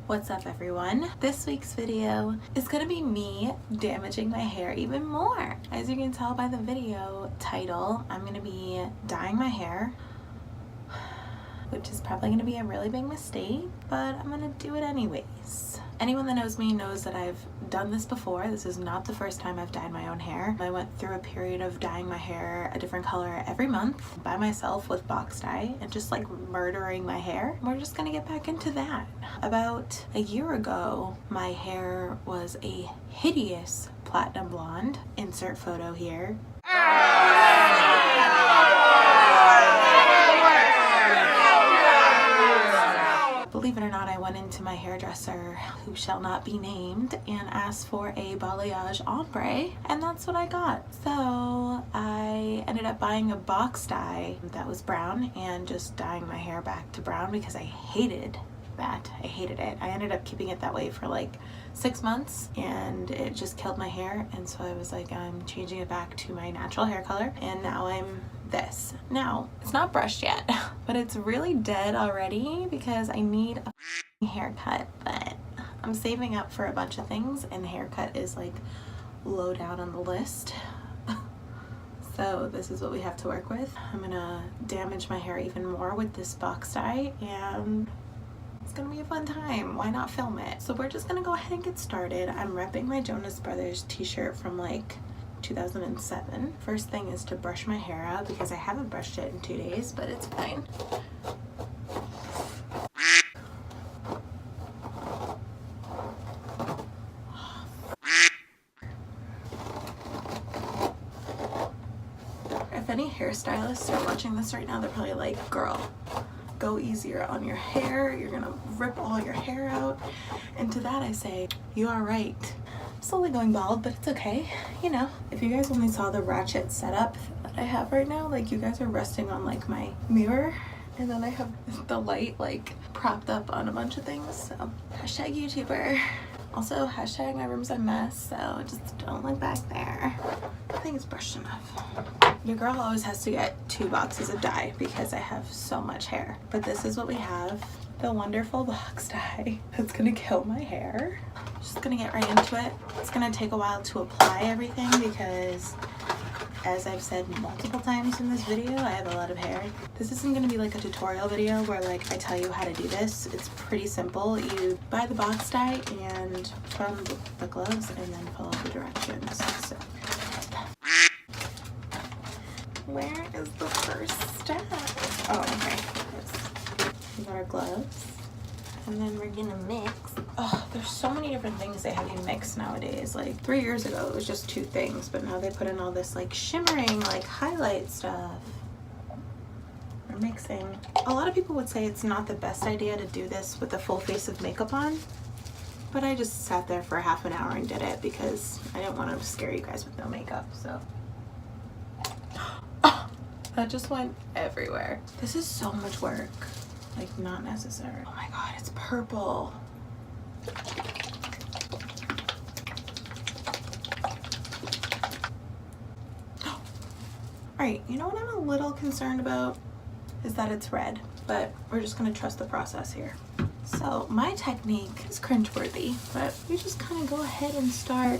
What's up everyone? This week's video is gonna be me damaging my hair even more. As you can tell by the video title, I'm gonna be dyeing my hair, which is probably gonna be a really big mistake, but I'm gonna do it anyways. Anyone that knows me knows that I've done this before. This is not the first time I've dyed my own hair. I went through a period of dyeing my hair a different color every month by myself with box dye and just like murdering my hair. We're just gonna get back into that. About a year ago, my hair was a hideous platinum blonde. Insert photo here. Believe it or not, I went into my hairdresser, who shall not be named, and asked for a balayage ombre, and that's what I got. So I ended up buying a box dye that was brown and just dyeing my hair back to brown because I hated that. I hated it. I ended up keeping it that way for like 6 months and it just killed my hair, and so I was like, I'm changing it back to my natural hair color, and now I'm this. Now, it's not brushed yet, but it's really dead already because I need a haircut, but I'm saving up for a bunch of things and the haircut is like low down on the list. So this is what we have to work with. I'm gonna damage my hair even more with this box dye and it's gonna be a fun time. Why not film it? So we're just gonna go ahead and get started. I'm repping my Jonas Brothers t-shirt from like 2007. First thing is to brush my hair out because I haven't brushed it in 2 days, but it's fine. If any hairstylists are watching this right now, they're probably like, girl, go easier on your hair. You're gonna rip all your hair out. And to that I say, you are right. I'm slowly going bald, but it's okay. You know, if you guys only saw the ratchet setup that I have right now, like you guys are resting on like my mirror, and then I have the light like propped up on a bunch of things. So hashtag YouTuber. Also hashtag my room's a mess, so just don't look back there. I think it's brushed enough. Your girl always has to get 2 boxes of dye because I have so much hair. But this is what we have. The wonderful box dye that's gonna kill my hair. Just gonna get right into it. It's gonna take a while to apply everything because, as I've said multiple times in this video, I have a lot of hair. This isn't gonna be like a tutorial video where like I tell you how to do this. It's pretty simple. You buy the box dye and put on the gloves and then follow the directions. So, where is the first step? Oh, okay. We got our gloves. And then we're gonna mix. Oh, there's so many different things they have you mix nowadays. Like 3 years ago, it was just 2 things, but now they put in all this like shimmering, like highlight stuff. We're mixing. A lot of people would say it's not the best idea to do this with a full face of makeup on, but I just sat there for half an hour and did it because I didn't want to scare you guys with no makeup, so. Oh, that just went everywhere. This is so much work. Like, not necessary. Oh my god, it's purple. Alright, you know what I'm a little concerned about? Is that it's red, but we're just gonna trust the process here. So, my technique is cringeworthy, but we just kind of go ahead and start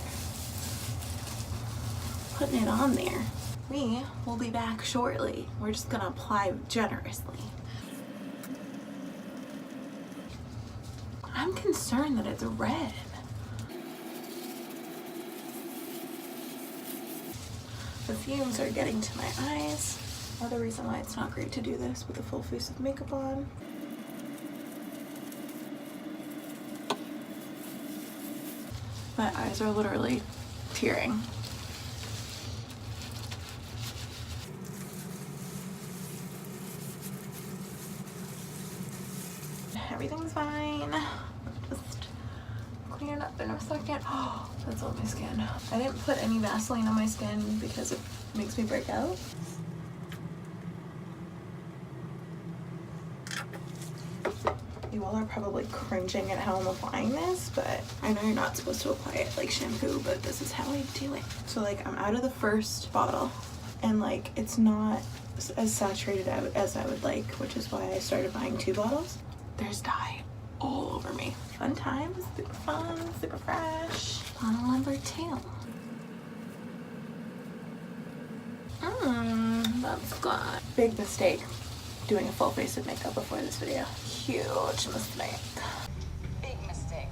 putting it on there. We will be back shortly. We're just gonna apply generously. I'm concerned that it's red. The fumes are getting to my eyes. Another reason why it's not great to do this with a full face of makeup on. My eyes are literally tearing. Everything's fine. Just clean it up in a second. Oh, that's on my skin. I didn't put any Vaseline on my skin because it makes me break out. You all are probably cringing at how I'm applying this, but I know you're not supposed to apply it like shampoo, but this is how I do it. So like I'm out of the first bottle and like it's not as saturated out as I would like, which is why I started buying 2 bottles. There's dye all over me. Fun times, super fun, super fresh. Bottle number 2. That's good. Big mistake doing a full face of makeup before this video. Huge mistake. Big mistake.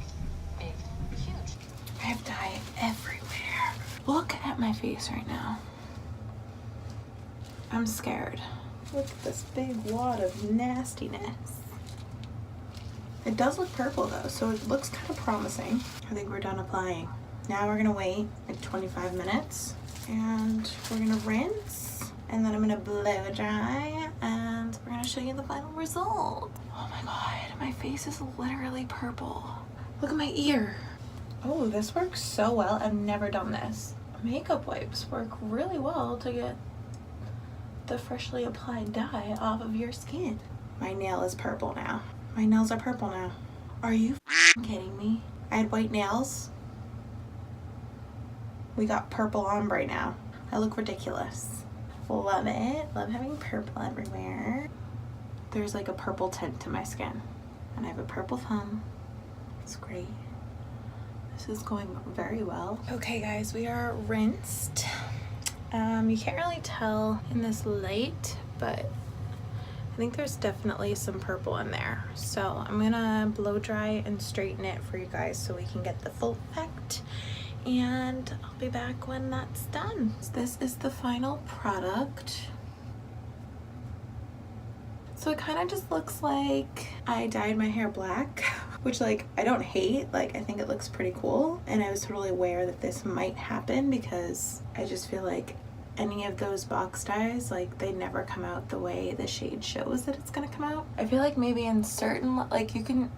Big, huge. I have dye everywhere. Look at my face right now. I'm scared. Look at this big wad of nastiness. It does look purple though, so it looks kind of promising. I think we're done applying. Now we're gonna wait like 25 minutes and we're gonna rinse, and then I'm gonna blow dry, and we're gonna show you the final result. Oh my god, my face is literally purple. Look at my ear. Oh, this works so well. I've never done this. Makeup wipes work really well to get the freshly applied dye off of your skin. My nail is purple now. My nails are purple now. Are you kidding me? I had white nails. We got purple ombre now. I look ridiculous. Love it. Love having purple everywhere. There's like a purple tint to my skin. And I have a purple thumb. It's great. This is going very well. Okay guys, we are rinsed. You can't really tell in this light, but I think there's definitely some purple in there. So I'm gonna blow dry and straighten it for you guys so we can get the full effect. And I'll be back when that's done. This is the final product. So it kind of just looks like I dyed my hair black, which like I don't hate. Like I think it looks pretty cool. And I was totally aware that this might happen because I just feel like any of those box dyes, like they never come out the way the shade shows that it's gonna come out. I feel like maybe in certain, like you can,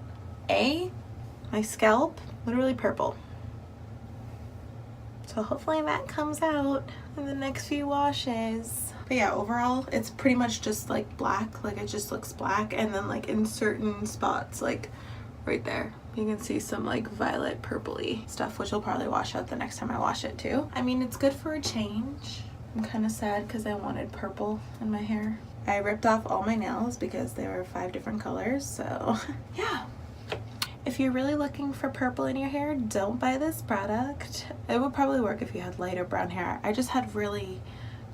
my scalp, literally purple. So hopefully that comes out in the next few washes. But yeah, overall, it's pretty much just like black. Like it just looks black. And then like in certain spots, like right there, you can see some like violet purpley stuff, which will probably wash out the next time I wash it too. I mean, it's good for a change. I'm kind of sad because I wanted purple in my hair. I ripped off all my nails because they were 5 different colors. So yeah. If you're really looking for purple in your hair, don't buy this product. It would probably work if you had lighter brown hair. I just had really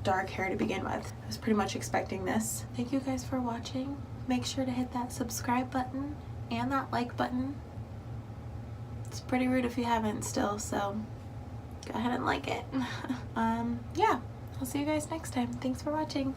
dark hair to begin with. I was pretty much expecting this. Thank you guys for watching. Make sure to hit that subscribe button and that like button. It's pretty rude if you haven't still, so go ahead and like it. Yeah, I'll see you guys next time. Thanks for watching.